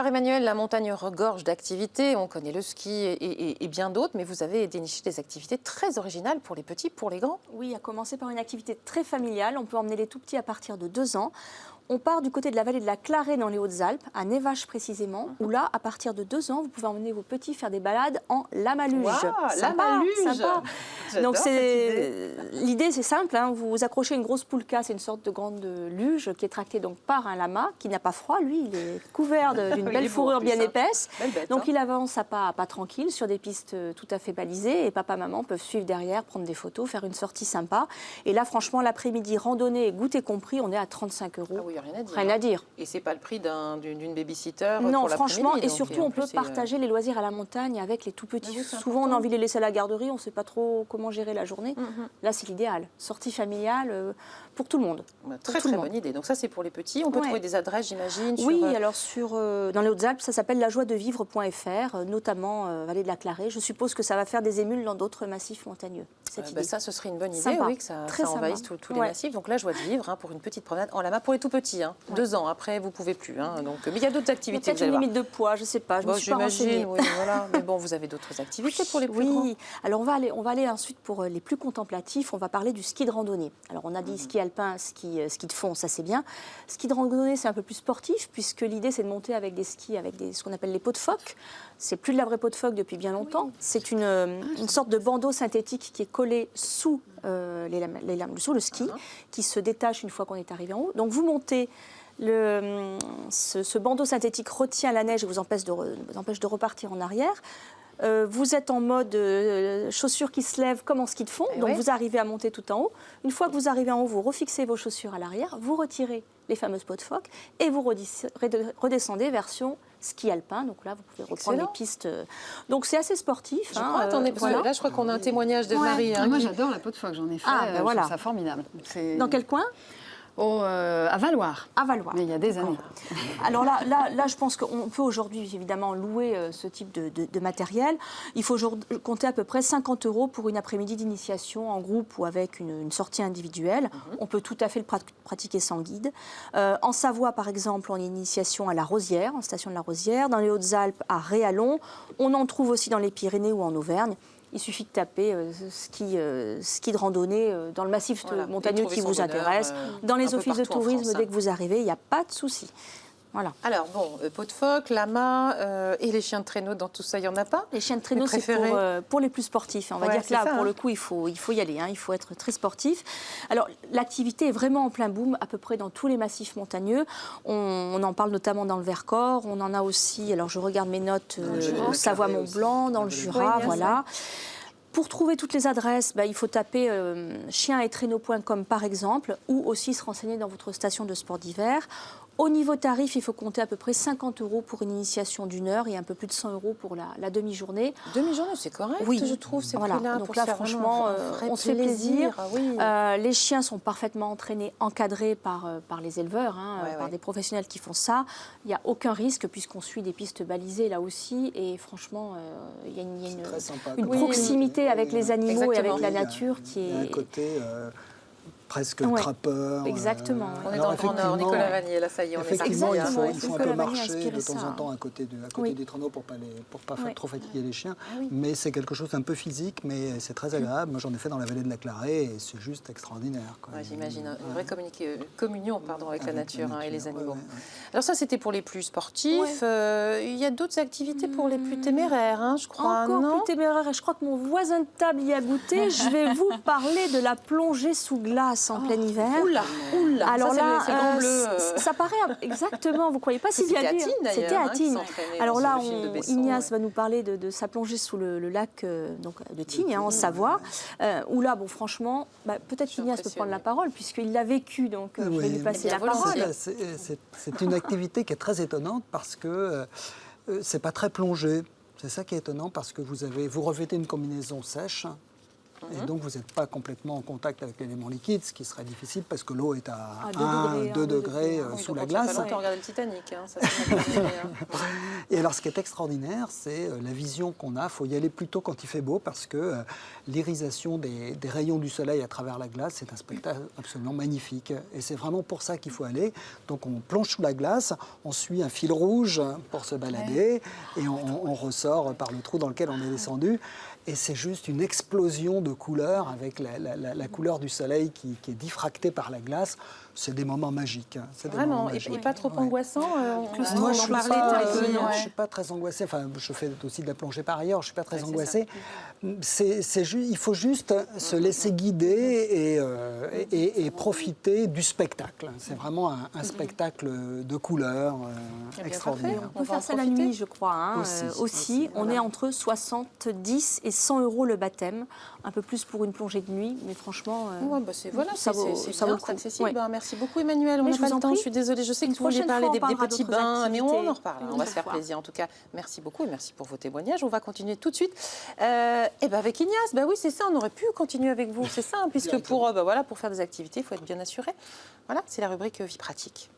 Alors Emmanuel, la montagne regorge d'activités, on connaît le ski et bien d'autres, mais vous avez déniché des activités très originales pour les petits, pour les grands. Oui, à commencer par une activité très familiale. On peut emmener les tout petits à partir de 2 ans. On part du côté de la vallée de la Clarée dans les Hautes-Alpes, à Névache précisément, où là, à partir de 2 ans, vous pouvez emmener vos petits faire des balades en lamaluge. Wow, Sympa, lamaluge. sympa. J'adore Donc cette l'idée, c'est simple. Hein, vous accrochez une grosse poulka, c'est une sorte de grande luge qui est tractée donc par un lama qui n'a pas froid. Lui, il est couvert d'une belle fourrure bien épaisse. Bête, donc il avance à pas tranquille sur des pistes tout à fait balisées et papa, maman peuvent suivre derrière, prendre des photos, faire une sortie sympa. Et là, franchement, l'après-midi, randonnée et goûter compris, on est à 35 €. Ah oui, rien à dire. Rien à dire. Et c'est pas le prix d'une babysitter. Non, pour franchement, et donc, surtout, en on peut plus, partager les loisirs à la montagne avec les tout petits. Oui, c'est Souvent, on a important. envie de les laisser à la garderie, on ne sait pas trop comment gérer la journée. Là, c'est l'idéal. Sortie familiale pour tout le monde. Très bonne idée. Donc ça, c'est pour les petits. On peut trouver des adresses, j'imagine. Oui, alors dans les Hautes-Alpes, ça s'appelle lajoiedevivre.fr, notamment Vallée de la Clarée. Je suppose que ça va faire des émules dans d'autres massifs montagneux. Ça, ce serait une bonne idée, Sympa. oui, que ça envahisse tous les massifs. Donc la joie de vivre pour une petite promenade en lama pour les tout petits. 2 ans, après, vous ne pouvez plus. Donc, mais il y a d'autres activités. Peut-être une limite de poids, je ne sais pas. Je me suis pas renseignée. Oui, voilà. Mais bon, vous avez d'autres activités pour les plus grands. Oui, alors on va aller ensuite pour les plus contemplatifs, on va parler du ski de randonnée. Alors on a dit ski alpin, ski de fond, ça c'est bien. Ski de randonnée, c'est un peu plus sportif, puisque l'idée c'est de monter avec des skis, avec ce qu'on appelle les pots de phoque. C'est plus de la vraie peau de phoque depuis bien longtemps. Oui. C'est une sorte de bandeau synthétique qui est collé sous sous le ski, qui se détache une fois qu'on est arrivé en haut. Donc vous montez. Ce bandeau synthétique retient la neige et vous empêche de repartir en arrière. Vous êtes en mode chaussures qui se lèvent comme en ski de fond, donc vous arrivez à monter tout en haut. Une fois que vous arrivez en haut, vous refixez vos chaussures à l'arrière, vous retirez les fameuses pots de phoque et vous redescendez version ski alpin. Donc là, vous pouvez reprendre les pistes. Donc c'est assez sportif. Attendez, parce que là, je crois qu'on a un témoignage de Marie. Moi, j'adore la peau de phoque, j'en ai fait. Je trouve ça formidable. Dans quel coin ? À Valoir. À Valoir. Mais il y a des années. Alors là, je pense qu'on peut aujourd'hui évidemment louer ce type de matériel. Il faut compter à peu près 50 € pour une après-midi d'initiation en groupe ou avec une sortie individuelle. On peut tout à fait le pratiquer sans guide. En Savoie, par exemple, on a une initiation à la Rosière, en station de la Rosière. Dans les Hautes-Alpes, à Réallon. On en trouve aussi dans les Pyrénées ou en Auvergne. Il suffit de taper ski de randonnée dans le massif montagneux qui vous intéresse. Dans les offices de tourisme, dès que vous arrivez, il n'y a pas de souci. Voilà. Alors, pot de phoque, lama et les chiens de traîneau, dans tout ça, il n'y en a pas? Les chiens de traîneau, c'est pour les plus sportifs. On va dire que là, pour le coup, il faut y aller. Il faut être très sportif. Alors, l'activité est vraiment en plein boom, à peu près dans tous les massifs montagneux. On en parle notamment dans le Vercors. On en a aussi, alors je regarde mes notes, Savoie-Mont-Blanc, dans le Jura, voilà. Pour trouver toutes les adresses, il faut taper chiensettraîneau.com par exemple, ou aussi se renseigner dans votre station de sport d'hiver. Au niveau tarif, il faut compter à peu près 50 € pour une initiation d'1 heure et un peu plus de 100 € pour la demi-journée. Demi-journée, c'est correct, je trouve, ces prix-là. Donc là, franchement, on se fait plaisir. Les chiens sont parfaitement entraînés, encadrés par les éleveurs, par des professionnels qui font ça. Il n'y a aucun risque puisqu'on suit des pistes balisées là aussi. Et franchement, il y a une proximité avec les animaux et avec la nature qui est... Il y a un côté... presque trappeur. Exactement. On est dans le Grand Nord, Nicolas Vanier, là ça y est, on est parti. Effectivement, il faut un peu marcher de temps en temps à côté des traîneaux pour pas trop fatiguer les chiens. Mais c'est quelque chose d'un peu physique, mais c'est très agréable. Moi, j'en ai fait dans la vallée de la Clarée et c'est juste extraordinaire. J'imagine, une vraie communion avec la nature et les animaux. Alors ça, c'était pour les plus sportifs. Il y a d'autres activités pour les plus téméraires, je crois. Encore plus téméraires. Et je crois que mon voisin de table y a goûté. Je vais vous parler de la plongée sous glace en plein hiver. Oula. Alors ça, ça paraît exactement, vous ne croyez pas si bien dire. C'était à Tignes. Alors là, Ignace va nous parler de sa plongée sous le lac de Tignes, en Savoie, où là, franchement, peut-être qu'Ignace peut prendre la parole, puisqu'il l'a vécu, donc je vais lui passer la parole. C'est une activité qui est très étonnante parce que c'est pas très plongé. C'est ça qui est étonnant parce que vous revêtez une combinaison sèche Et donc, vous n'êtes pas complètement en contact avec l'élément liquide, ce qui serait difficile parce que l'eau est à 2 degrés sous la glace. On regarde le Titanic. Ça, et alors, ce qui est extraordinaire, c'est la vision qu'on a. Il faut y aller plutôt quand il fait beau parce que l'irisation des rayons du soleil à travers la glace, c'est un spectacle absolument magnifique. Et c'est vraiment pour ça qu'il faut aller. Donc, on plonge sous la glace, on suit un fil rouge pour se balader et on ressort par le trou dans lequel on est descendu. Et c'est juste une explosion de couleurs avec la couleur du soleil qui est diffractée par la glace. C'est des moments magiques. Vraiment, et pas trop angoissant. Moi, je ne suis pas très angoissée. Enfin, je fais aussi de la plongée par ailleurs. Je ne suis pas très angoissée. Il faut juste se laisser guider et profiter du spectacle. C'est vraiment un spectacle de couleurs extraordinaire. On peut faire ça la nuit, je crois. Aussi. On est entre 70 et 100 € le baptême. Un peu plus pour une plongée de nuit, mais franchement, ça vaut accessible. Merci beaucoup, Emmanuelle. On n'a pas le temps, je suis désolée. Je sais que vous vouliez parler des petits bains, mais on en reparle. On va se faire plaisir. En tout cas, merci beaucoup et merci pour vos témoignages. On va continuer tout de suite avec Ignace. Oui, c'est ça, on aurait pu continuer avec vous. C'est ça, puisque pour faire des activités, il faut être bien assuré. Voilà, c'est la rubrique Vie pratique.